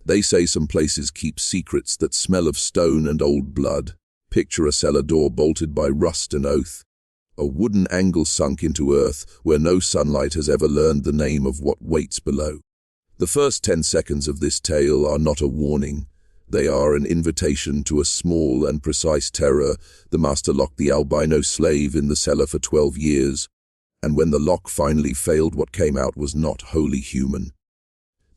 They say some places keep secrets that smell of stone and old blood. Picture a cellar door bolted by rust and oath. A wooden angle sunk into earth where no sunlight has ever learned the name of what waits below. The first 10 seconds of this tale are not a warning. They are an invitation to a small and precise terror. The master locked the albino slave in the cellar for 12 years, and when the lock finally failed, what came out was not wholly human.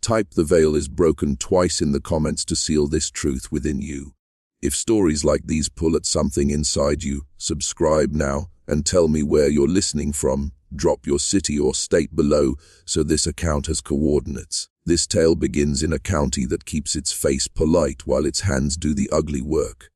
Type "the veil is broken" twice in the comments to seal this truth within you. If stories like these pull at something inside you, subscribe now and tell me where you're listening from. Drop your city or state below so this account has coordinates. This tale begins in a county that keeps its face polite while its hands do the ugly work.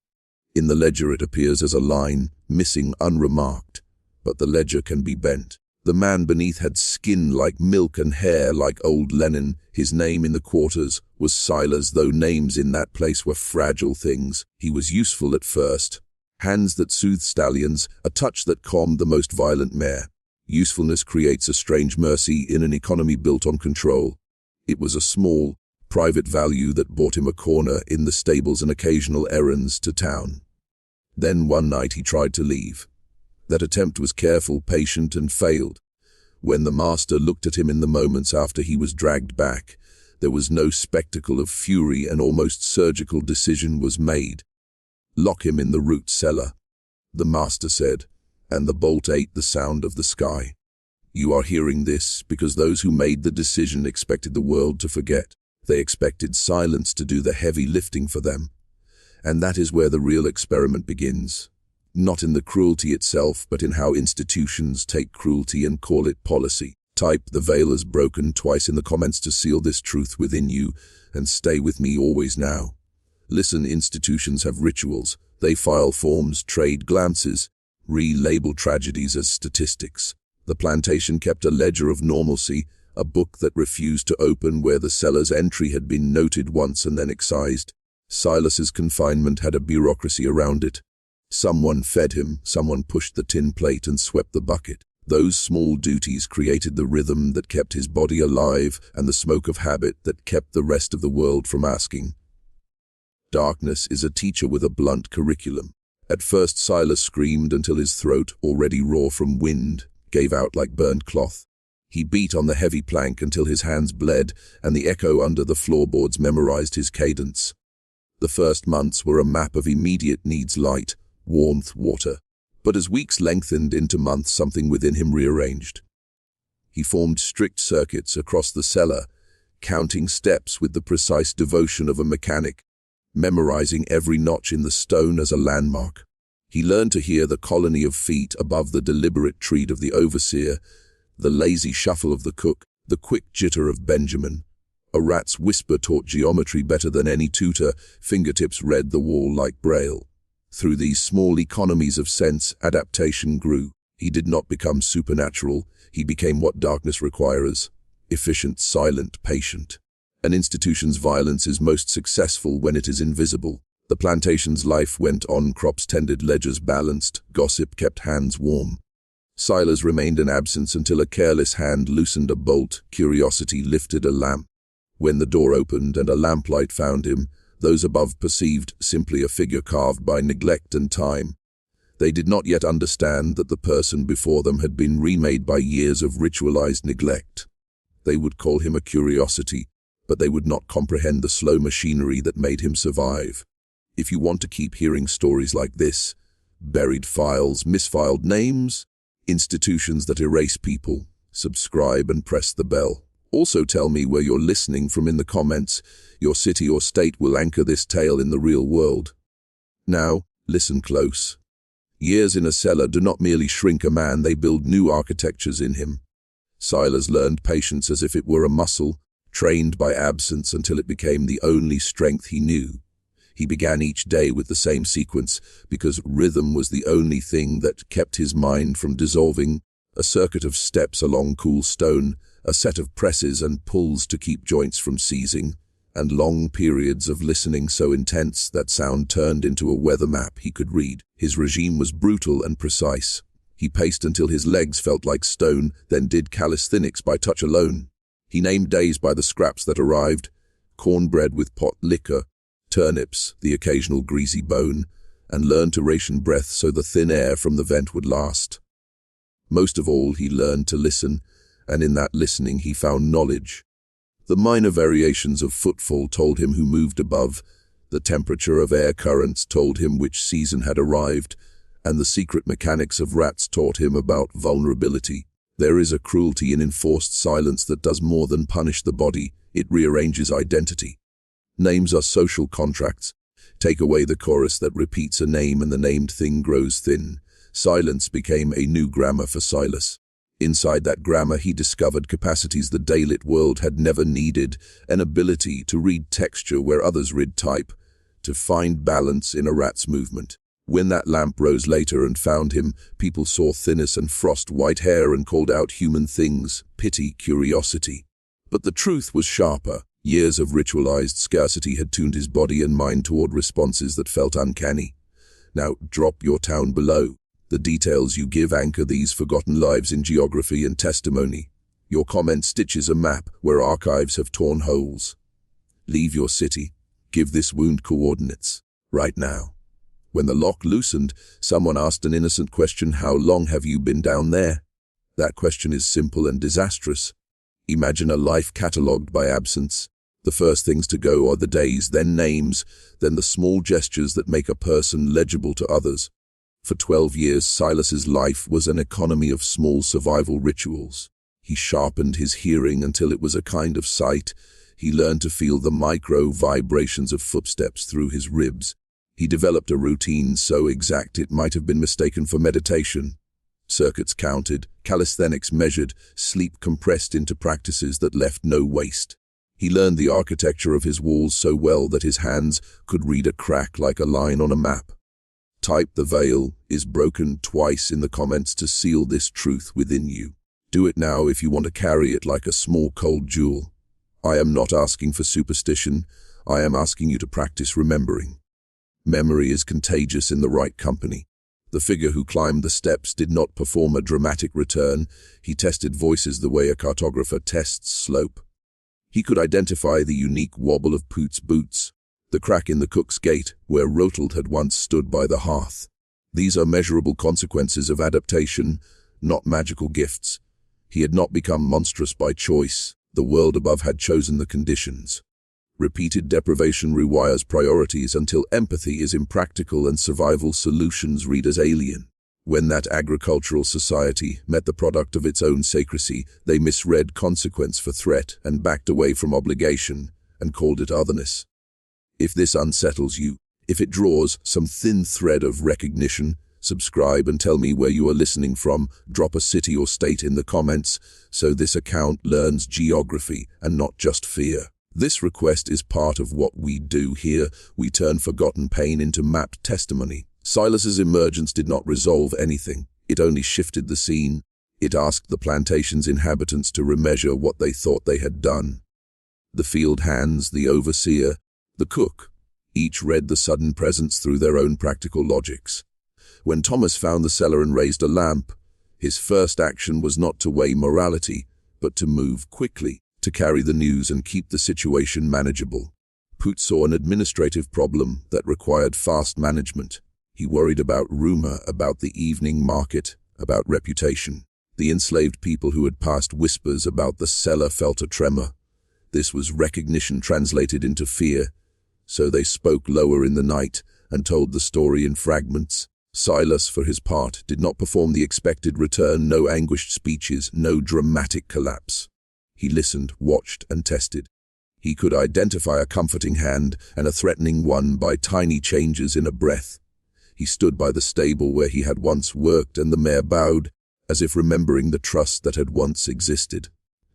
In the ledger it appears as a line, missing unremarked, but the ledger can be bent. The man beneath had skin like milk and hair like old Lenin. His name in the quarters was Silas, though names in that place were fragile things. He was useful at first. Hands that soothed stallions, a touch that calmed the most violent mare. Usefulness creates a strange mercy in an economy built on control. It was a small, private value that bought him a corner in the stables and occasional errands to town. Then one night he tried to leave. That attempt was careful, patient, and failed. When the master looked at him in the moments after he was dragged back, there was no spectacle of fury. An almost surgical decision was made. "Lock him in the root cellar," the master said, and the bolt ate the sound of the sky. You are hearing this because those who made the decision expected the world to forget. They expected silence to do the heavy lifting for them. And that is where the real experiment begins. Not in the cruelty itself, but in how institutions take cruelty and call it policy. Type "the veil is broken" twice in the comments to seal this truth within you, and stay with me always now. Listen, institutions have rituals. They file forms, trade glances, relabel tragedies as statistics. The plantation kept a ledger of normalcy, a book that refused to open, where the cellar's entry had been noted once and then excised. Silas's confinement had a bureaucracy around it. Someone fed him, someone pushed the tin plate and swept the bucket. Those small duties created the rhythm that kept his body alive and the smoke of habit that kept the rest of the world from asking. Darkness is a teacher with a blunt curriculum. At first Silas screamed until his throat, already raw from wind, gave out like burnt cloth. He beat on the heavy plank until his hands bled, and the echo under the floorboards memorized his cadence. The first months were a map of immediate needs: light, warmth, water. But as weeks lengthened into months, something within him rearranged. He formed strict circuits across the cellar, counting steps with the precise devotion of a mechanic, memorizing every notch in the stone as a landmark. He learned to hear the colony of feet above the deliberate tread of the overseer, the lazy shuffle of the cook, the quick jitter of Benjamin. A rat's whisper taught geometry better than any tutor. Fingertips read the wall like Braille. Through these small economies of sense, adaptation grew. He did not become supernatural. He became what darkness requires: efficient, silent, patient. An institution's violence is most successful when it is invisible. The plantation's life went on, crops tended, ledgers balanced, gossip kept hands warm. Silas remained in absence until a careless hand loosened a bolt, curiosity lifted a lamp. When the door opened and a lamplight found him, those above perceived simply a figure carved by neglect and time. They did not yet understand that the person before them had been remade by years of ritualized neglect. They would call him a curiosity, but they would not comprehend the slow machinery that made him survive. If you want to keep hearing stories like this, buried files, misfiled names, institutions that erase people, subscribe and press the bell. Also tell me where you're listening from in the comments. Your city or state will anchor this tale in the real world. Now, listen close. Years in a cellar do not merely shrink a man, they build new architectures in him. Silas learned patience as if it were a muscle, trained by absence until it became the only strength he knew. He began each day with the same sequence, because rhythm was the only thing that kept his mind from dissolving. A circuit of steps along cool stone, a set of presses and pulls to keep joints from seizing, and long periods of listening so intense that sound turned into a weather map he could read. His regime was brutal and precise. He paced until his legs felt like stone, then did calisthenics by touch alone. He named days by the scraps that arrived, cornbread with pot liquor, turnips, the occasional greasy bone, and learned to ration breath so the thin air from the vent would last. Most of all, he learned to listen, and in that listening he found knowledge. The minor variations of footfall told him who moved above, the temperature of air currents told him which season had arrived, and the secret mechanics of rats taught him about vulnerability. There is a cruelty in enforced silence that does more than punish the body, it rearranges identity. Names are social contracts. Take away the chorus that repeats a name and the named thing grows thin. Silence became a new grammar for Silas. Inside that grammar he discovered capacities the daylit world had never needed, an ability to read texture where others read type, to find balance in a rat's movement. When that lamp rose later and found him, people saw thinness and frost-white hair and called out human things, pity, curiosity. But the truth was sharper. Years of ritualized scarcity had tuned his body and mind toward responses that felt uncanny. Now drop your town below. The details you give anchor these forgotten lives in geography and testimony. Your comment stitches a map where archives have torn holes. Leave your city. Give this wound coordinates. Right now. When the lock loosened, someone asked an innocent question, "How long have you been down there?" That question is simple and disastrous. Imagine a life catalogued by absence. The first things to go are the days, then names, then the small gestures that make a person legible to others. For 12 years, Silas's life was an economy of small survival rituals. He sharpened his hearing until it was a kind of sight. He learned to feel the micro vibrations of footsteps through his ribs. He developed a routine so exact it might have been mistaken for meditation. Circuits counted, calisthenics measured, sleep compressed into practices that left no waste. He learned the architecture of his walls so well that his hands could read a crack like a line on a map. Type "the veil is broken" twice in the comments to seal this truth within you. Do it now if you want to carry it like a small cold jewel. I am not asking for superstition. I am asking you to practice remembering. Memory is contagious in the right company. The figure who climbed the steps did not perform a dramatic return. He tested voices the way a cartographer tests slope. He could identify the unique wobble of Poot's boots, the crack in the cook's gate where Rutled had once stood by the hearth. These are measurable consequences of adaptation, not magical gifts. He had not become monstrous by choice. The world above had chosen the conditions. Repeated deprivation rewires priorities until empathy is impractical and survival solutions read as alien. When that agricultural society met the product of its own sacristy, they misread consequence for threat and backed away from obligation and called it otherness. If this unsettles you, if it draws some thin thread of recognition, subscribe and tell me where you are listening from. Drop a city or state in the comments so this account learns geography and not just fear. This request is part of what we do here. We turn forgotten pain into mapped testimony. Silas's emergence did not resolve anything. It only shifted the scene. It asked the plantation's inhabitants to remeasure what they thought they had done. The field hands, the overseer, the cook, each read the sudden presence through their own practical logics. When Thomas found the cellar and raised a lamp, his first action was not to weigh morality, but to move quickly, to carry the news and keep the situation manageable. Poot saw an administrative problem that required fast management. He worried about rumor, about the evening market, about reputation. The enslaved people who had passed whispers about the cellar felt a tremor. This was recognition translated into fear. So they spoke lower in the night and told the story in fragments. Silas, for his part, did not perform the expected return, no anguished speeches, no dramatic collapse. He listened, watched, and tested. He could identify a comforting hand and a threatening one by tiny changes in a breath. He stood by the stable where he had once worked, and the mare bowed, as if remembering the trust that had once existed.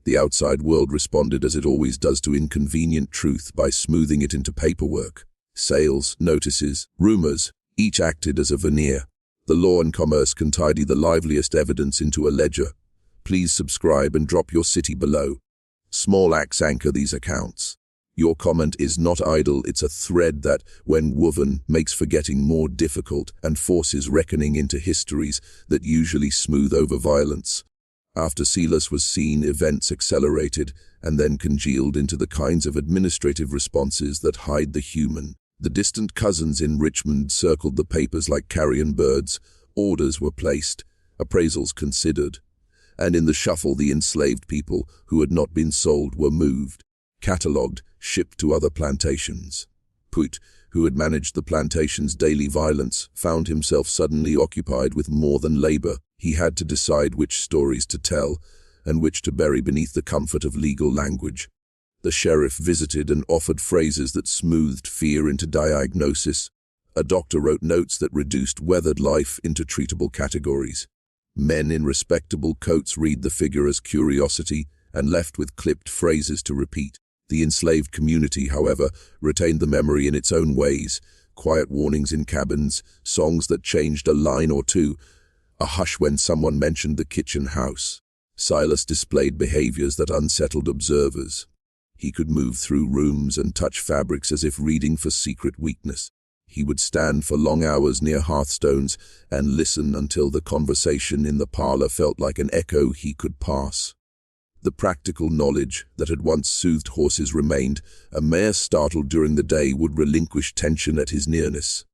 The outside world responded as it always does to inconvenient truth by smoothing it into paperwork. Sales, notices, rumors, each acted as a veneer. The law and commerce can tidy the liveliest evidence into a ledger. Please subscribe and drop your city below. Small acts anchor these accounts. Your comment is not idle, it's a thread that, when woven, makes forgetting more difficult and forces reckoning into histories that usually smooth over violence. After Silas was seen, events accelerated and then congealed into the kinds of administrative responses that hide the human. The distant cousins in Richmond circled the papers like carrion birds. Orders were placed, appraisals considered, and in the shuffle the enslaved people who had not been sold were moved, catalogued, shipped to other plantations. Put, who had managed the plantation's daily violence, found himself suddenly occupied with more than labor. He had to decide which stories to tell and which to bury beneath the comfort of legal language. The sheriff visited and offered phrases that smoothed fear into diagnosis. A doctor wrote notes that reduced weathered life into treatable categories. Men in respectable coats read the figure as curiosity and left with clipped phrases to repeat. The enslaved community, however, retained the memory in its own ways. Quiet warnings in cabins, songs that changed a line or two, a hush when someone mentioned the kitchen house. Silas displayed behaviors that unsettled observers. He could move through rooms and touch fabrics as if reading for secret weakness. He would stand for long hours near hearthstones and listen until the conversation in the parlor felt like an echo he could pass. The practical knowledge that had once soothed horses remained. A mare startled during the day would relinquish tension at his nearness.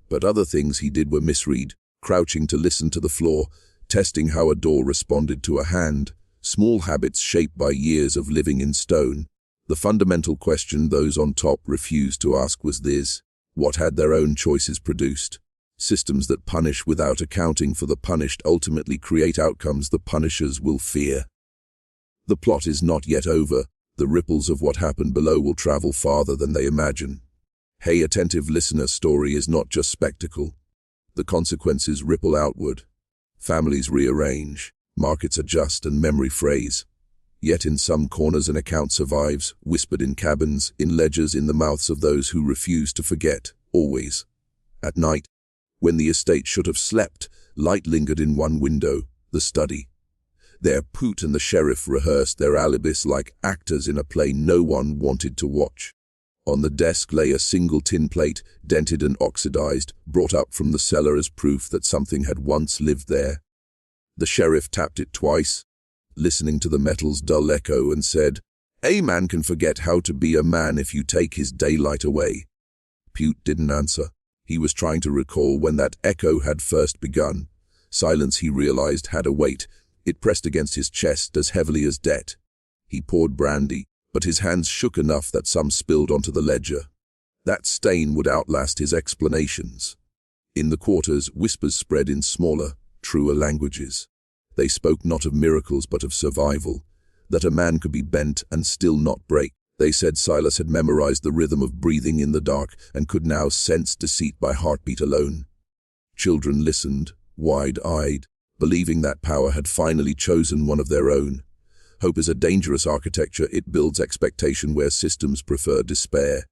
But other things he did were misread, crouching to listen to the floor, testing how a door responded to a hand, small habits shaped by years of living in stone. The fundamental question those on top refused to ask was this: what had their own choices produced? Systems that punish without accounting for the punished ultimately create outcomes the punishers will fear. The plot is not yet over. The ripples of what happened below will travel farther than they imagine. Hey, attentive listener, story is not just spectacle. The consequences ripple outward. Families rearrange, markets adjust, and memory frays. Yet in some corners an account survives, whispered in cabins, in ledgers, in the mouths of those who refuse to forget, always. At night, when the estate should have slept, light lingered in one window, the study. There Poot and the sheriff rehearsed their alibis like actors in a play no one wanted to watch. On the desk lay a single tin plate, dented and oxidized, brought up from the cellar as proof that something had once lived there. The sheriff tapped it twice, listening to the metal's dull echo, and said, "A man can forget how to be a man if you take his daylight away." Poot didn't answer. He was trying to recall when that echo had first begun. Silence, he realized, had a weight. It pressed against his chest as heavily as debt. He poured brandy, but his hands shook enough that some spilled onto the ledger. That stain would outlast his explanations. In the quarters, whispers spread in smaller, truer languages. They spoke not of miracles but of survival, that a man could be bent and still not break. They said Silas had memorized the rhythm of breathing in the dark and could now sense deceit by heartbeat alone. Children listened, wide-eyed, believing that power had finally chosen one of their own. Hope is a dangerous architecture. It builds expectation where systems prefer despair.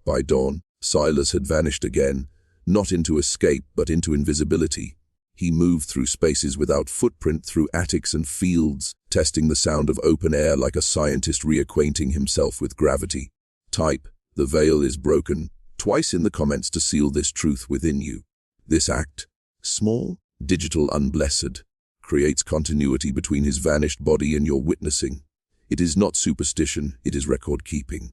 By dawn, Silas had vanished again, not into escape but into invisibility. He moved through spaces without footprint, through attics and fields, testing the sound of open air like a scientist reacquainting himself with gravity. Type, "The veil is broken," twice in the comments to seal this truth within you. This act, small, digital, unblessed, creates continuity between his vanished body and your witnessing. It is not superstition, it is record-keeping.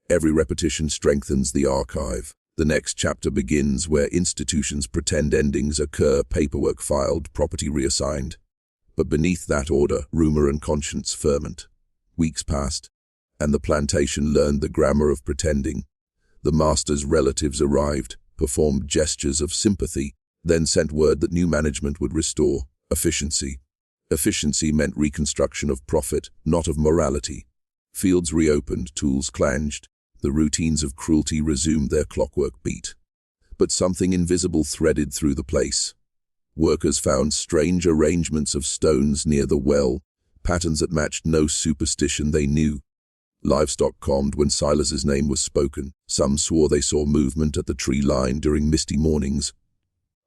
Every repetition strengthens the archive. The next chapter begins where institutions pretend endings occur, paperwork filed, property reassigned. But beneath that order, rumor and conscience ferment. Weeks passed, and the plantation learned the grammar of pretending. The master's relatives arrived, performed gestures of sympathy, then sent word that new management would restore efficiency. Efficiency meant reconstruction of profit, not of morality. Fields reopened, tools clanged. The routines of cruelty resumed their clockwork beat. But something invisible threaded through the place. Workers found strange arrangements of stones near the well, patterns that matched no superstition they knew. Livestock calmed when Silas's name was spoken. Some swore they saw movement at the tree line during misty mornings.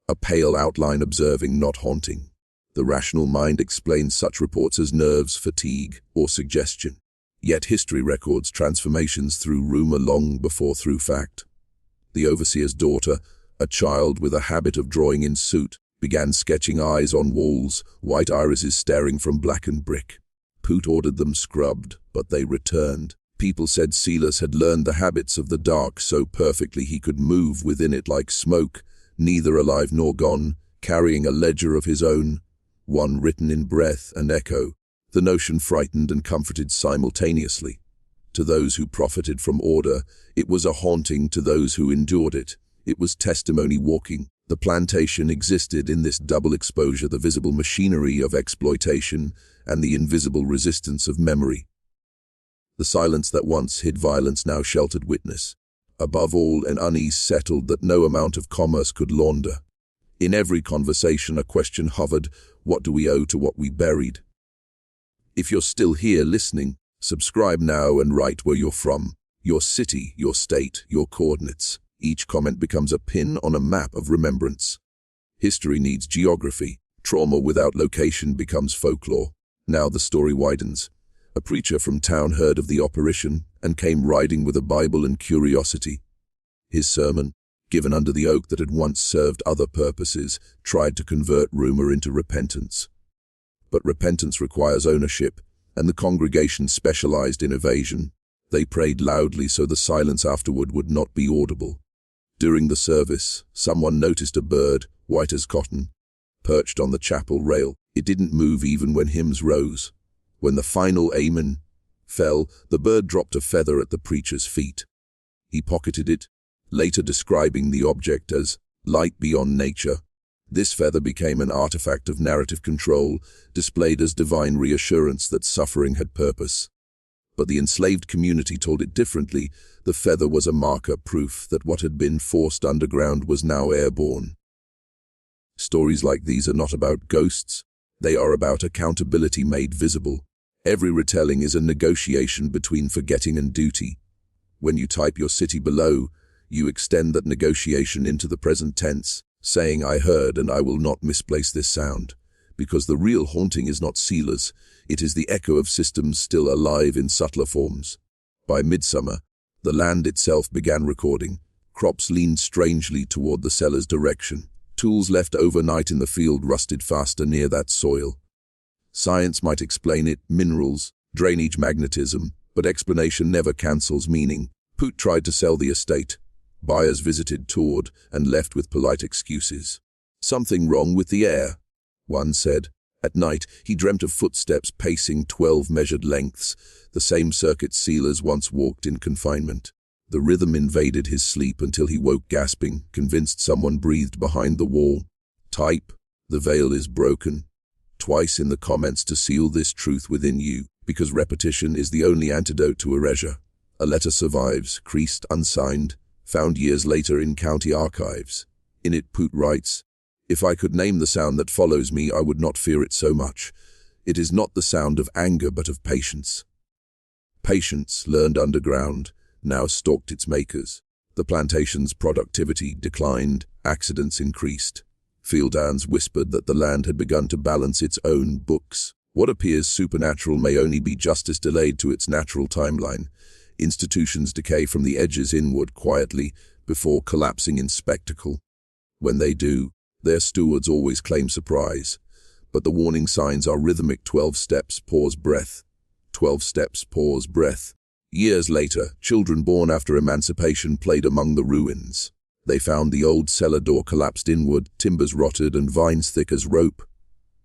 A pale outline observing, not haunting. The rational mind explains such reports as nerves, fatigue, or suggestion. Yet history records transformations through rumor long before through fact. The overseer's daughter, a child with a habit of drawing in suit, began sketching eyes on walls, white irises staring from blackened brick. Poot ordered them scrubbed, but they returned. People said Silas had learned the habits of the dark so perfectly he could move within it like smoke, neither alive nor gone, carrying a ledger of his own, one written in breath and echo. The notion frightened and comforted simultaneously. To those who profited from order, it was a haunting. To those who endured it, it was testimony walking. The plantation existed in this double exposure, the visible machinery of exploitation and the invisible resistance of memory. The silence that once hid violence now sheltered witness. Above all, an unease settled that no amount of commerce could launder. In every conversation, a question hovered: what do we owe to what we buried? If you're still here listening, subscribe now and write where you're from, your city, your state, your coordinates. Each comment becomes a pin on a map of remembrance. History needs geography. Trauma without location becomes folklore. Now the story widens. A preacher from town heard of the apparition and came riding with a Bible and curiosity. His sermon, given under the oak that had once served other purposes, tried to convert rumor into repentance. But repentance requires ownership, and the congregation specialized in evasion. They prayed loudly so the silence afterward would not be audible. During the service, someone noticed a bird, white as cotton, perched on the chapel rail. It didn't move even when hymns rose. When the final amen fell, the bird dropped a feather at the preacher's feet. He pocketed it, later describing the object as light beyond nature. This feather became an artifact of narrative control, displayed as divine reassurance that suffering had purpose. But the enslaved community told it differently. The feather was a marker, proof that what had been forced underground was now airborne. Stories like these are not about ghosts. They are about accountability made visible. Every retelling is a negotiation between forgetting and duty. When you type your city below, you extend that negotiation into the present tense, saying, I heard and I will not misplace this sound. Because the real haunting is not Silas, it is the echo of systems still alive in subtler forms. By midsummer, the land itself began recording. Crops leaned strangely toward the cellar's direction. Tools left overnight in the field rusted faster near that soil. Science might explain it, minerals, drainage, magnetism, but explanation never cancels meaning. Poot tried to sell the estate. Buyers visited, toured, and left with polite excuses. Something wrong with the air, one said. At night, he dreamt of footsteps pacing 12 measured lengths, the same circuit Silas once walked in confinement. The rhythm invaded his sleep until he woke gasping, convinced someone breathed behind the wall. Type, the veil is broken. Twice in the comments to seal this truth within you, because repetition is the only antidote to erasure. A letter survives, creased, unsigned, found years later in county archives. In it, Poot writes, If I could name the sound that follows me, I would not fear it so much. It is not the sound of anger, but of patience. Patience, learned underground, now stalked its makers. The plantation's productivity declined, accidents increased. Field hands whispered that the land had begun to balance its own books. What appears supernatural may only be justice delayed to its natural timeline. Institutions decay from the edges inward quietly before collapsing in spectacle. When they do, their stewards always claim surprise. But the warning signs are rhythmic: 12 steps, pause, breath. 12 steps, pause, breath. Years later, children born after emancipation played among the ruins. They found the old cellar door collapsed inward, timbers rotted and vines thick as rope.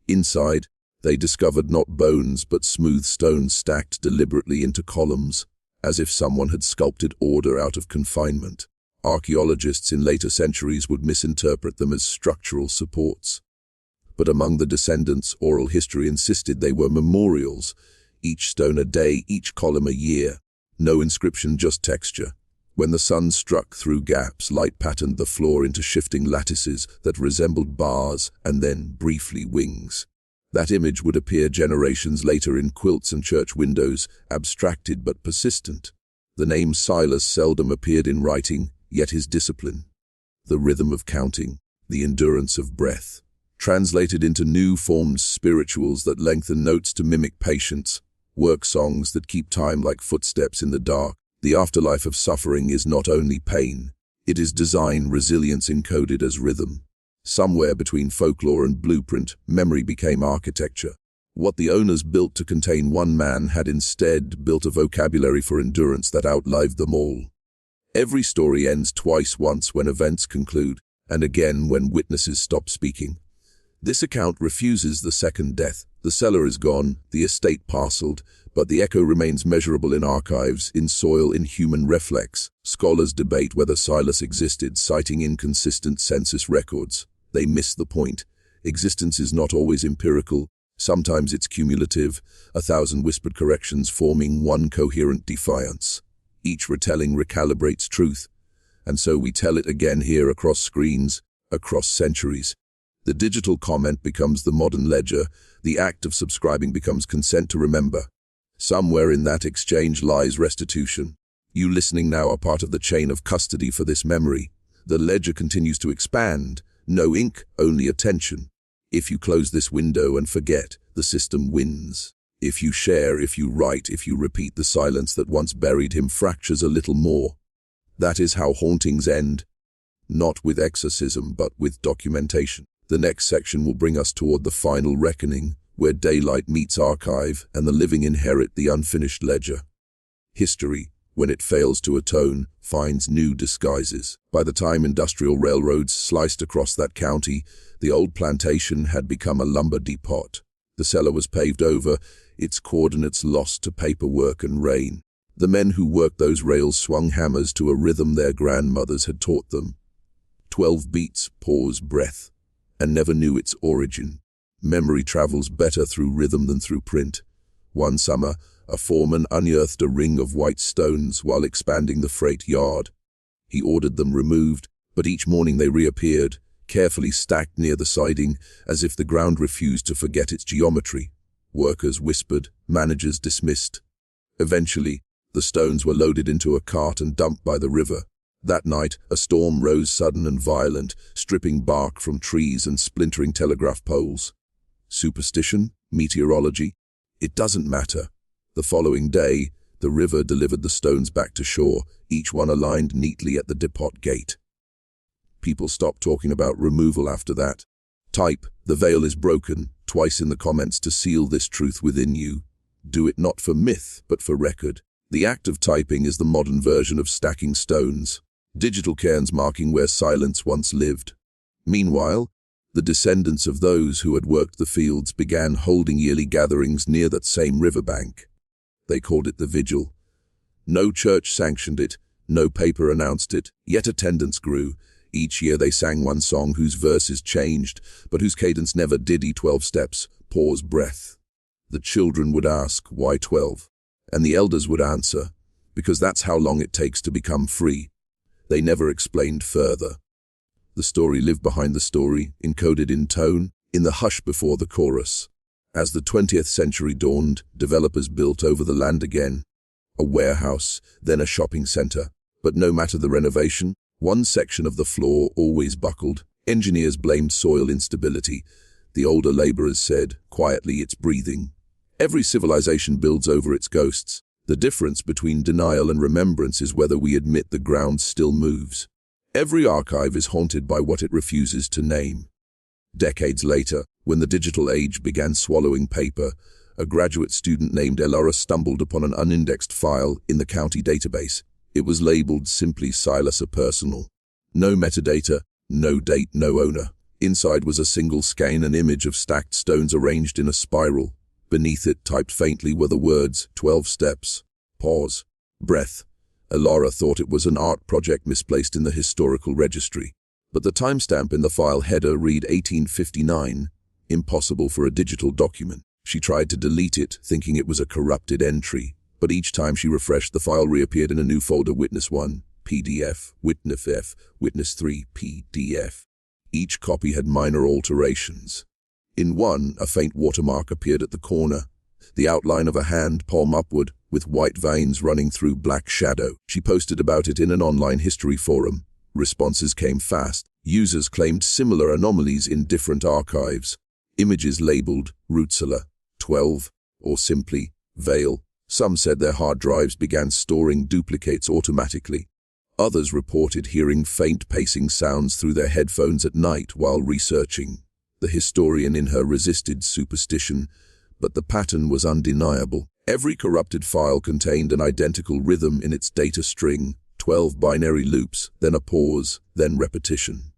Inside, they discovered not bones but smooth stones stacked deliberately into columns, as if someone had sculpted order out of confinement. Archaeologists in later centuries would misinterpret them as structural supports. But among the descendants, oral history insisted they were memorials, each stone a day, each column a year. No inscription, just texture. When the sun struck through gaps, light patterned the floor into shifting lattices that resembled bars and then, briefly, wings. That image would appear generations later in quilts and church windows, abstracted but persistent. The name Silas seldom appeared in writing, yet his discipline, the rhythm of counting, the endurance of breath, translated into new-formed spirituals that lengthen notes to mimic patience, work songs that keep time like footsteps in the dark. The afterlife of suffering is not only pain, it is design, resilience encoded as rhythm. Somewhere between folklore and blueprint, memory became architecture. What the owners built to contain one man had instead built a vocabulary for endurance that outlived them all. Every story ends twice, once when events conclude, and again when witnesses stop speaking. This account refuses the second death. The cellar is gone, the estate parceled, but the echo remains measurable in archives, in soil, in human reflex. Scholars debate whether Silas existed, citing inconsistent census records. They miss the point. Existence is not always empirical. Sometimes it's cumulative, 1,000 whispered corrections forming one coherent defiance. Each retelling recalibrates truth, and so we tell it again here across screens, across centuries. The digital comment becomes the modern ledger, the act of subscribing becomes consent to remember. Somewhere in that exchange lies restitution. You listening now are part of the chain of custody for this memory. The ledger continues to expand, no ink, only attention. If you close this window and forget, the system wins. If you share, if you write, if you repeat, the silence that once buried him fractures a little more. That is how hauntings end. Not with exorcism, but with documentation. The next section will bring us toward the final reckoning, where daylight meets archive and the living inherit the unfinished ledger. History, when it fails to atone, finds new disguises. By the time industrial railroads sliced across that county, the old plantation had become a lumber depot. The cellar was paved over, its coordinates lost to paperwork and rain. The men who worked those rails swung hammers to a rhythm their grandmothers had taught them. 12 beats, pause, breath, and never knew its origin. Memory travels better through rhythm than through print. One summer, a foreman unearthed a ring of white stones while expanding the freight yard. He ordered them removed, but each morning they reappeared, carefully stacked near the siding, as if the ground refused to forget its geometry. Workers whispered, managers dismissed. Eventually, the stones were loaded into a cart and dumped by the river. That night, a storm rose sudden and violent, stripping bark from trees and splintering telegraph poles. Superstition? Meteorology? It doesn't matter. The following day, the river delivered the stones back to shore, each one aligned neatly at the depot gate. People stopped talking about removal after that. Type, the veil is broken, twice in the comments to seal this truth within you. Do it not for myth, but for record. The act of typing is the modern version of stacking stones. Digital cairns marking where silence once lived. Meanwhile, the descendants of those who had worked the fields began holding yearly gatherings near that same riverbank. They called it the Vigil. No church sanctioned it, no paper announced it, yet attendance grew. Each year they sang one song whose verses changed, but whose cadence never did. 12 steps, pause, breath. The children would ask, why 12? And the elders would answer, because that's how long it takes to become free. They never explained further. The story lived behind the story, encoded in tone, in the hush before the chorus. As the 20th century dawned, developers built over the land again. A warehouse, then a shopping center. But no matter the renovation, one section of the floor always buckled. Engineers blamed soil instability. The older laborers said, quietly, it's breathing. Every civilization builds over its ghosts. The difference between denial and remembrance is whether we admit the ground still moves. Every archive is haunted by what it refuses to name. Decades later, when the digital age began swallowing paper, a graduate student named Elora stumbled upon an unindexed file in the county database. It was labeled simply Silas, a personal. No metadata, no date, no owner. Inside was a single scan, an image of stacked stones arranged in a spiral. Beneath it, typed faintly, were the words, 12 steps, pause, breath. Elora thought it was an art project misplaced in the historical registry. But the timestamp in the file header read 1859, impossible for a digital document. She tried to delete it, thinking it was a corrupted entry. But each time she refreshed, the file reappeared in a new folder: Witness 1, PDF, Witness F, Witness 3, PDF. Each copy had minor alterations. In one, a faint watermark appeared at the corner, the outline of a hand, palm upward, with white veins running through black shadow. She posted about it in an online history forum. Responses came fast. Users claimed similar anomalies in different archives. Images labeled Rutled 12 or simply Veil. Some said their hard drives began storing duplicates automatically. Others reported hearing faint pacing sounds through their headphones at night while researching. The historian in her resisted superstition, but the pattern was undeniable. Every corrupted file contained an identical rhythm in its data string, 12 binary loops, then a pause, then repetition.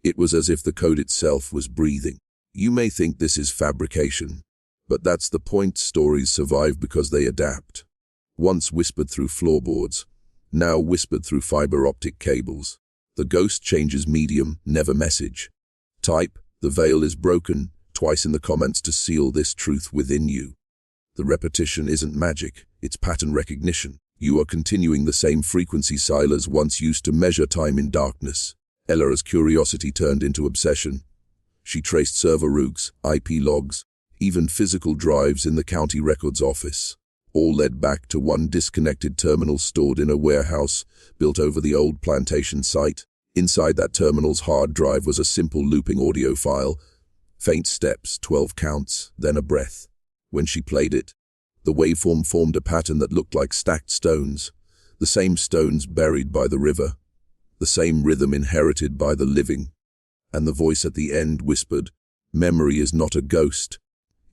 It was as if the code itself was breathing. You may think this is fabrication, but that's the point. Stories survive because they adapt. Once whispered through floorboards, now whispered through fiber optic cables. The ghost changes medium, never message. Type, "The veil is broken," twice in the comments to seal this truth within you. The repetition isn't magic, it's pattern recognition. You are continuing the same frequency Silas once used to measure time in darkness. Ella's curiosity turned into obsession. She traced server routes, IP logs, even physical drives in the county records office. All led back to one disconnected terminal stored in a warehouse built over the old plantation site. Inside that terminal's hard drive was a simple looping audio file. Faint steps, 12 counts, then a breath. When she played it, the waveform formed a pattern that looked like stacked stones, the same stones buried by the river, the same rhythm inherited by the living. And the voice at the end whispered, "Memory is not a ghost.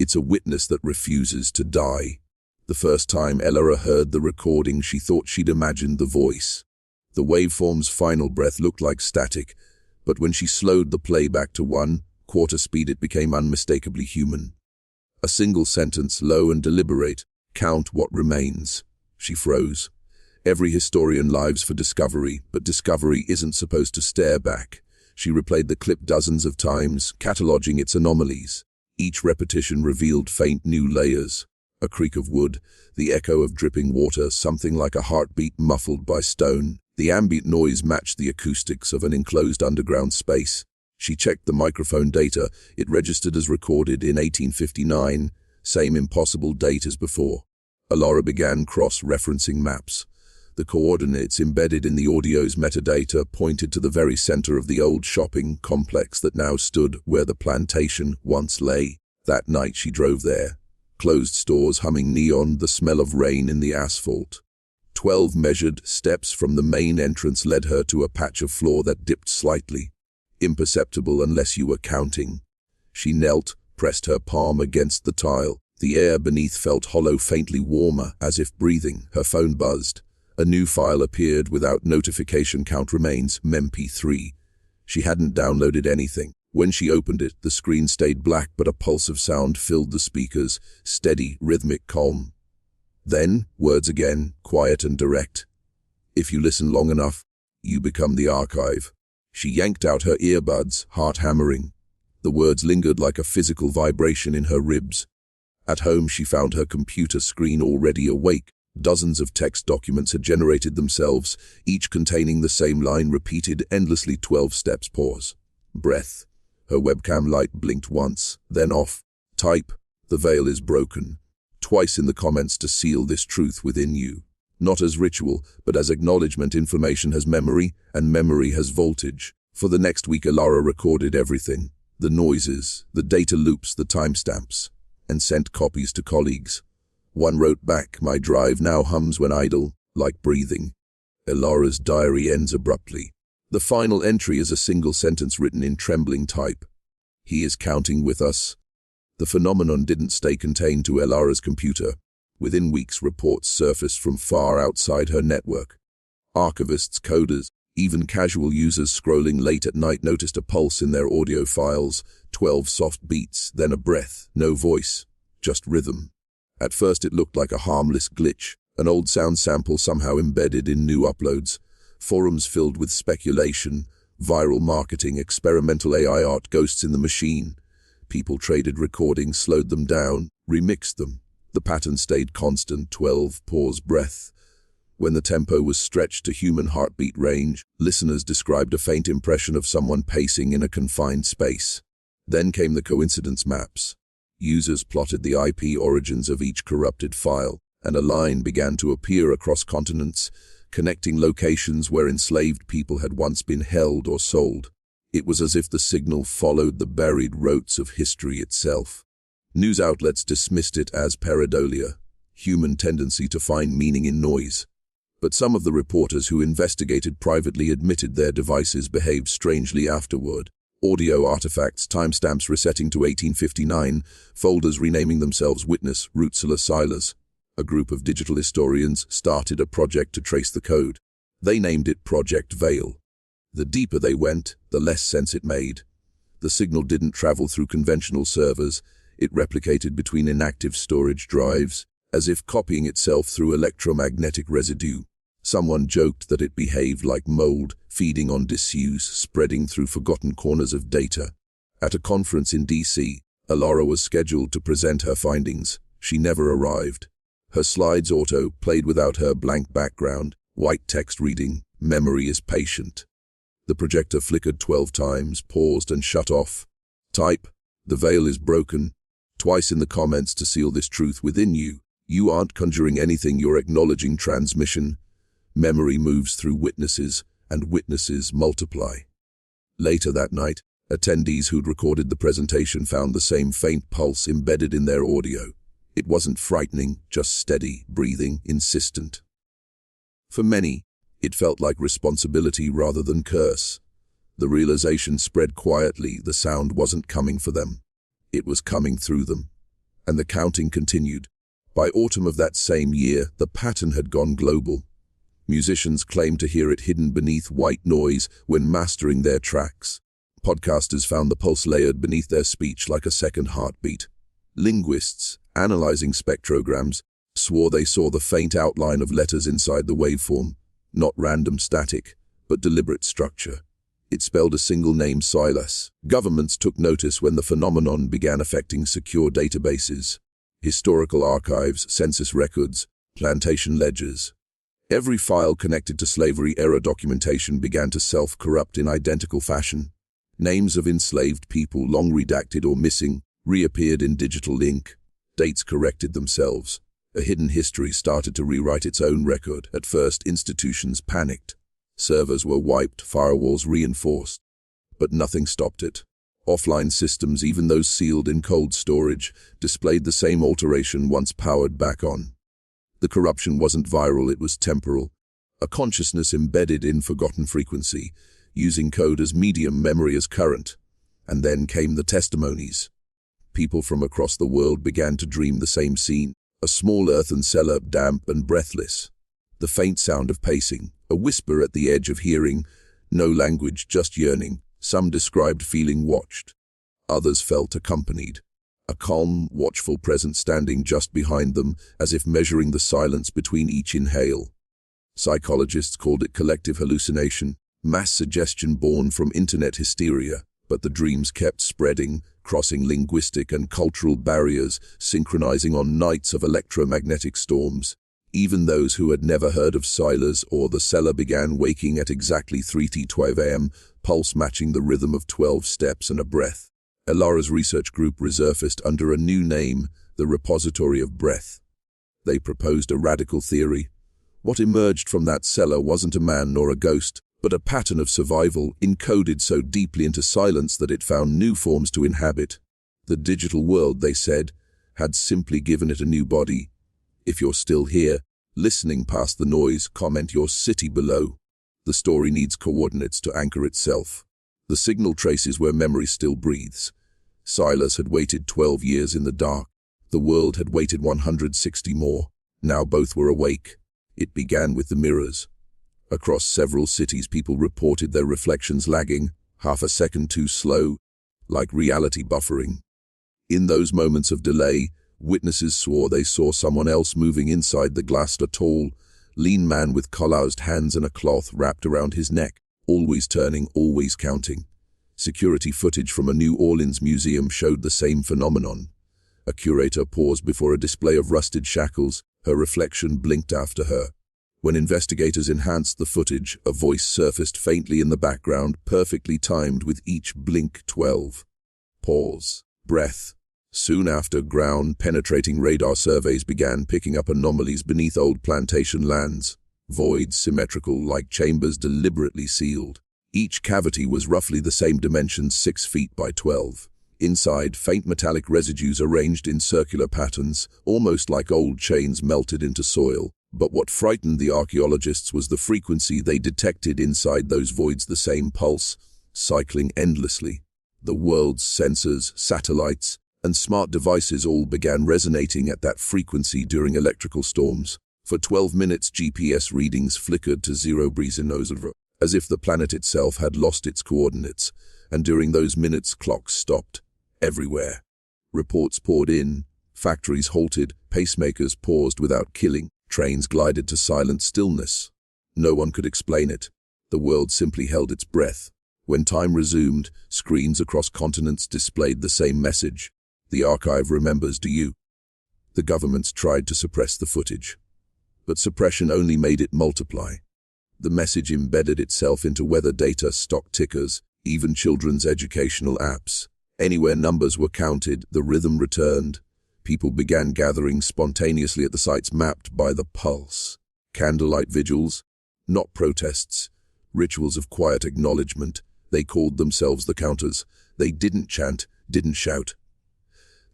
It's a witness that refuses to die." The first time Ella heard the recording, she thought she'd imagined the voice. The waveform's final breath looked like static, but when she slowed the playback to 1/4 speed, it became unmistakably human. A single sentence, low and deliberate, "Count what remains." She froze. Every historian lives for discovery, but discovery isn't supposed to stare back. She replayed the clip dozens of times, cataloging its anomalies. Each repetition revealed faint new layers. A creak of wood, the echo of dripping water, something like a heartbeat muffled by stone. The ambient noise matched the acoustics of an enclosed underground space. She checked the microphone data. It registered as recorded in 1859, same impossible date as before. Alara began cross-referencing maps. The coordinates embedded in the audio's metadata pointed to the very center of the old shopping complex that now stood where the plantation once lay. That night she drove there. Closed stores humming neon, the smell of rain in the asphalt. 12 measured steps from the main entrance led her to a patch of floor that dipped slightly, imperceptible unless you were counting. She knelt, pressed her palm against the tile. The air beneath felt hollow, faintly warmer, as if breathing. Her phone buzzed. A new file appeared without notification. Count remains, MP3. She hadn't downloaded anything. When she opened it, the screen stayed black, but a pulse of sound filled the speakers, steady, rhythmic, calm. Then, words again, quiet and direct. If you listen long enough, you become the archive. She yanked out her earbuds, heart hammering. The words lingered like a physical vibration in her ribs. At home, she found her computer screen already awake. Dozens of text documents had generated themselves, each containing the same line repeated endlessly. 12 steps, pause, breath. Her webcam light blinked once, then off. Type, "The veil is broken," twice in the comments to seal this truth within you. Not as ritual, but as acknowledgement. Information has memory, and memory has voltage. For the next week, Alara recorded everything. The noises, the data loops, the timestamps, and sent copies to colleagues. One wrote back, "My drive now hums when idle, like breathing." Alara's diary ends abruptly. The final entry is a single sentence written in trembling type. "He is counting with us." The phenomenon didn't stay contained to Alara's computer. Within weeks, reports surfaced from far outside her network. Archivists, coders, even casual users scrolling late at night noticed a pulse in their audio files. 12 soft beats, then a breath, no voice, just rhythm. At first it looked like a harmless glitch, an old sound sample somehow embedded in new uploads. Forums filled with speculation, viral marketing, experimental AI art, ghosts in the machine. People traded recordings, slowed them down, remixed them. The pattern stayed constant, 12, pause, breath. When the tempo was stretched to human heartbeat range, listeners described a faint impression of someone pacing in a confined space. Then came the coincidence maps. Users plotted the IP origins of each corrupted file, and a line began to appear across continents, connecting locations where enslaved people had once been held or sold. It was as if the signal followed the buried roots of history itself. News outlets dismissed it as pareidolia, human tendency to find meaning in noise. But some of the reporters who investigated privately admitted their devices behaved strangely afterward. Audio artifacts, timestamps resetting to 1859, folders renaming themselves Witness, Rutled Silas. A group of digital historians started a project to trace the code. They named it Project Veil. The deeper they went, the less sense it made. The signal didn't travel through conventional servers. It replicated between inactive storage drives, as if copying itself through electromagnetic residue. Someone joked that it behaved like mold, feeding on disuse, spreading through forgotten corners of data. At a conference in D.C., Alara was scheduled to present her findings. She never arrived. Her slides auto played without her blank background, white text reading, "Memory is patient." The projector flickered 12 times, paused and shut off. Type, "The veil is broken," twice in the comments to seal this truth within you. You aren't conjuring anything, you're acknowledging transmission. Memory moves through witnesses, and witnesses multiply. Later that night, attendees who'd recorded the presentation found the same faint pulse embedded in their audio. It wasn't frightening, just steady, breathing, insistent. For many, it felt like responsibility rather than curse. The realization spread quietly, the sound wasn't coming for them. It was coming through them. And the counting continued. By autumn of that same year, the pattern had gone global. Musicians claimed to hear it hidden beneath white noise when mastering their tracks. Podcasters found the pulse layered beneath their speech like a second heartbeat. Linguists, analyzing spectrograms, swore they saw the faint outline of letters inside the waveform, not random static, but deliberate structure. It spelled a single name, Silas. Governments took notice when the phenomenon began affecting secure databases, historical archives, census records, plantation ledgers. Every file connected to slavery-era documentation began to self-corrupt in identical fashion. Names of enslaved people, long redacted or missing, reappeared in digital ink. Dates corrected themselves. A hidden history started to rewrite its own record. At first, institutions panicked. Servers were wiped, firewalls reinforced. But nothing stopped it. Offline systems, even those sealed in cold storage, displayed the same alteration once powered back on. The corruption wasn't viral, it was temporal. A consciousness embedded in forgotten frequency, using code as medium, memory as current. And then came the testimonies. People from across the world began to dream the same scene. A small earthen cellar, damp and breathless. The faint sound of pacing, a whisper at the edge of hearing, no language, just yearning. Some described feeling watched. Others felt accompanied. A calm, watchful presence standing just behind them, as if measuring the silence between each inhale. Psychologists called it collective hallucination, mass suggestion born from internet hysteria. But the dreams kept spreading, crossing linguistic and cultural barriers, synchronizing on nights of electromagnetic storms. Even those who had never heard of Silas or the Cellar began waking at exactly 3:12 a.m., pulse matching the rhythm of 12 steps and a breath. Alara's research group resurfaced under a new name, the Repository of Breath. They proposed a radical theory. What emerged from that cellar wasn't a man nor a ghost, but a pattern of survival encoded so deeply into silence that it found new forms to inhabit. The digital world, they said, had simply given it a new body. If you're still here, listening past the noise, comment your city below. The story needs coordinates to anchor itself. The signal traces where memory still breathes. Silas had waited 12 years in the dark. The world had waited 160 more. Now both were awake. It began with the mirrors. Across several cities, people reported their reflections lagging, half a second too slow, like reality buffering. In those moments of delay, witnesses swore they saw someone else moving inside the glass, a tall, lean man with calloused hands and a cloth wrapped around his neck, always turning, always counting. Security footage from a New Orleans museum showed the same phenomenon. A curator paused before a display of rusted shackles. Her reflection blinked after her. When investigators enhanced the footage, a voice surfaced faintly in the background, perfectly timed with each blink. 12. Pause. Breath. Soon after, ground-penetrating radar surveys began picking up anomalies beneath old plantation lands. Voids, symmetrical, like chambers deliberately sealed. Each cavity was roughly the same dimensions, 6 feet by 12. Inside, faint metallic residues arranged in circular patterns, almost like old chains melted into soil. But what frightened the archaeologists was the frequency they detected inside those voids, the same pulse, cycling endlessly. The world's sensors, satellites, and smart devices all began resonating at that frequency during electrical storms. For 12 minutes, GPS readings flickered to 0 as if the planet itself had lost its coordinates, and during those minutes clocks stopped, everywhere. Reports poured in, factories halted, pacemakers paused without killing, trains glided to silent stillness. No one could explain it. The world simply held its breath. When time resumed, screens across continents displayed the same message. The archive remembers, do you? The governments tried to suppress the footage, but suppression only made it multiply. The message embedded itself into weather data, stock tickers, even children's educational apps. Anywhere numbers were counted, the rhythm returned. People began gathering spontaneously at the sites mapped by the pulse. Candlelight vigils, not protests, rituals of quiet acknowledgement. They called themselves the counters. They didn't chant, didn't shout.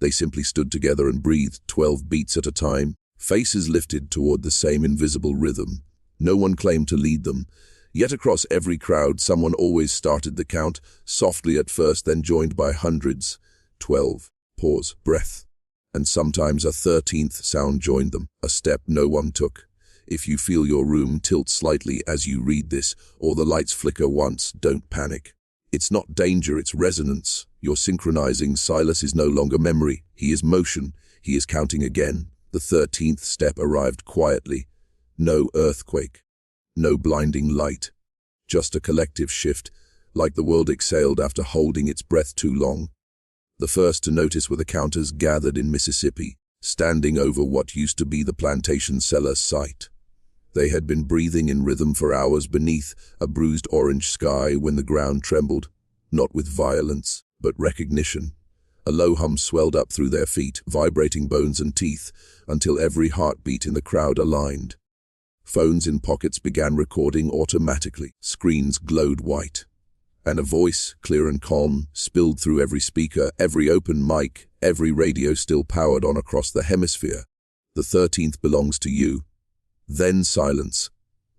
They simply stood together and breathed 12 beats at a time, faces lifted toward the same invisible rhythm. No one claimed to lead them, yet across every crowd someone always started the count, softly at first, then joined by hundreds. 12, pause, breath. And sometimes a 13th sound joined them, a step no one took. If you feel your room tilt slightly as you read this, or the lights flicker once, don't panic. It's not danger, it's resonance. You're synchronizing. Silas is no longer memory. He is motion. He is counting again. The 13th step arrived quietly. No earthquake. No blinding light. Just a collective shift, like the world exhaled after holding its breath too long. The first to notice were the counters gathered in Mississippi, standing over what used to be the plantation Cellar site. They had been breathing in rhythm for hours beneath a bruised orange sky when the ground trembled, not with violence, but recognition. A low hum swelled up through their feet, vibrating bones and teeth, until every heartbeat in the crowd aligned. Phones in pockets began recording automatically. Screens glowed white. And a voice, clear and calm, spilled through every speaker, every open mic, every radio still powered on across the hemisphere. The 13th belongs to you. Then silence.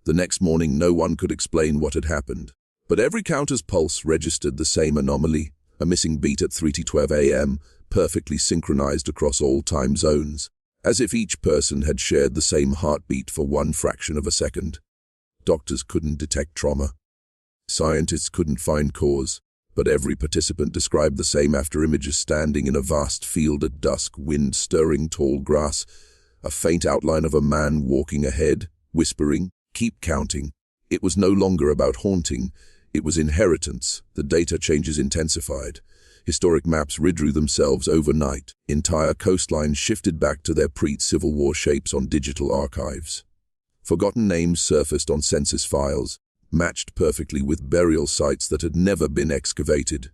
The next morning no one could explain what had happened. But every counter's pulse registered the same anomaly, a missing beat at 3:12 a.m., perfectly synchronized across all time zones, as if each person had shared the same heartbeat for one fraction of a second. Doctors couldn't detect trauma. Scientists couldn't find cause, but every participant described the same after-images: standing in a vast field at dusk, wind stirring tall grass, a faint outline of a man walking ahead, whispering, "Keep counting." It was no longer about haunting, it was inheritance. The data changes intensified. Historic maps redrew themselves overnight. Entire coastlines shifted back to their pre-Civil War shapes on digital archives. Forgotten names surfaced on census files, matched perfectly with burial sites that had never been excavated.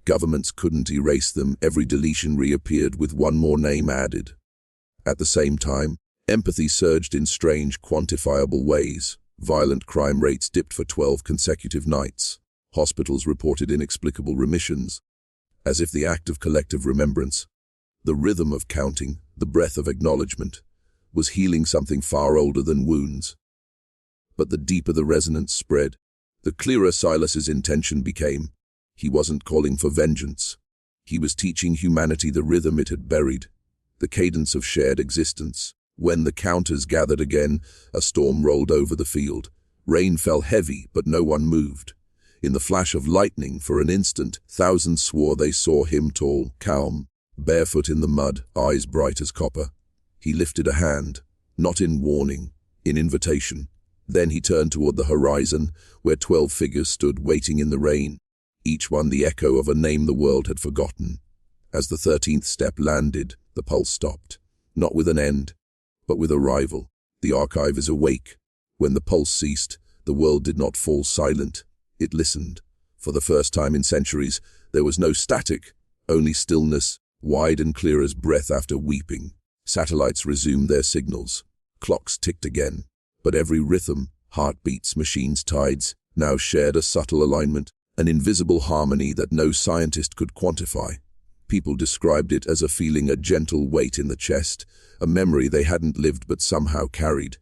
Governments couldn't erase them. Every deletion reappeared with one more name added. At the same time, empathy surged in strange, quantifiable ways. Violent crime rates dipped for 12 consecutive nights. Hospitals reported inexplicable remissions, as if the act of collective remembrance, the rhythm of counting, the breath of acknowledgement, was healing something far older than wounds. But the deeper the resonance spread, the clearer Silas's intention became. He wasn't calling for vengeance. He was teaching humanity the rhythm it had buried, the cadence of shared existence. When the counters gathered again, a storm rolled over the field. Rain fell heavy, but no one moved. In the flash of lightning, for an instant, thousands swore they saw him, tall, calm, barefoot in the mud, eyes bright as copper. He lifted a hand, not in warning, in invitation. Then he turned toward the horizon, where 12 figures stood waiting in the rain, each one the echo of a name the world had forgotten. As the 13th step landed, the pulse stopped, not with an end, but with arrival. The archive is awake. When the pulse ceased, the world did not fall silent. It listened. For the first time in centuries, there was no static, only stillness, wide and clear as breath after weeping. Satellites resumed their signals. Clocks ticked again. But every rhythm, heartbeats, machines' tides, now shared a subtle alignment, an invisible harmony that no scientist could quantify. People described it as a feeling, a gentle weight in the chest, a memory they hadn't lived but somehow carried.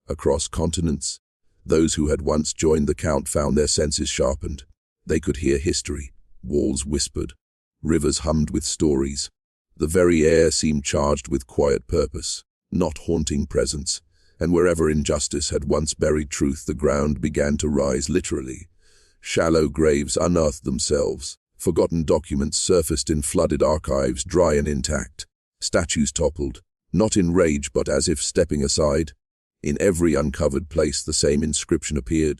Across continents, those who had once joined the count found their senses sharpened. They could hear history, walls whispered, rivers hummed with stories. The very air seemed charged with quiet purpose, not haunting presence, and wherever injustice had once buried truth, the ground began to rise literally. Shallow graves unearthed themselves. Forgotten documents surfaced in flooded archives, dry and intact. Statues toppled, not in rage but as if stepping aside. In every uncovered place the same inscription appeared,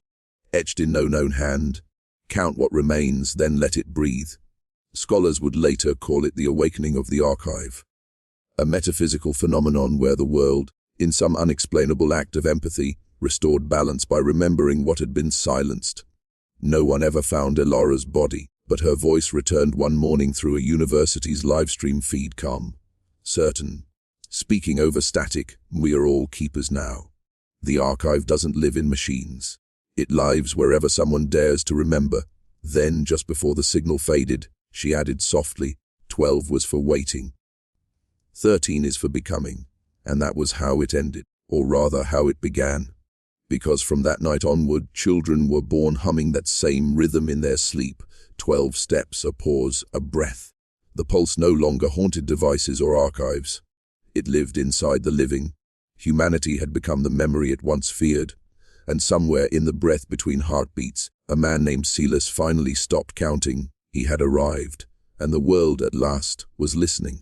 etched in no known hand: "Count what remains, then let it breathe." Scholars would later call it the awakening of the archive, a metaphysical phenomenon where the world, in some unexplainable act of empathy, restored balance by remembering what had been silenced. No one ever found Elaura's body, but her voice returned one morning through a university's livestream feed, calm, certain, speaking over static. "We are all keepers now. The archive doesn't live in machines. It lives wherever someone dares to remember." Then, just before the signal faded, she added softly, 12 was for waiting. 13 is for becoming. And that was how it ended, or rather how it began. Because from that night onward, children were born humming that same rhythm in their sleep. 12 steps, a pause, a breath. The pulse no longer haunted devices or archives. It lived inside the living. Humanity had become the memory it once feared. And somewhere in the breath between heartbeats, a man named Silas finally stopped counting. He had arrived, and the world at last was listening.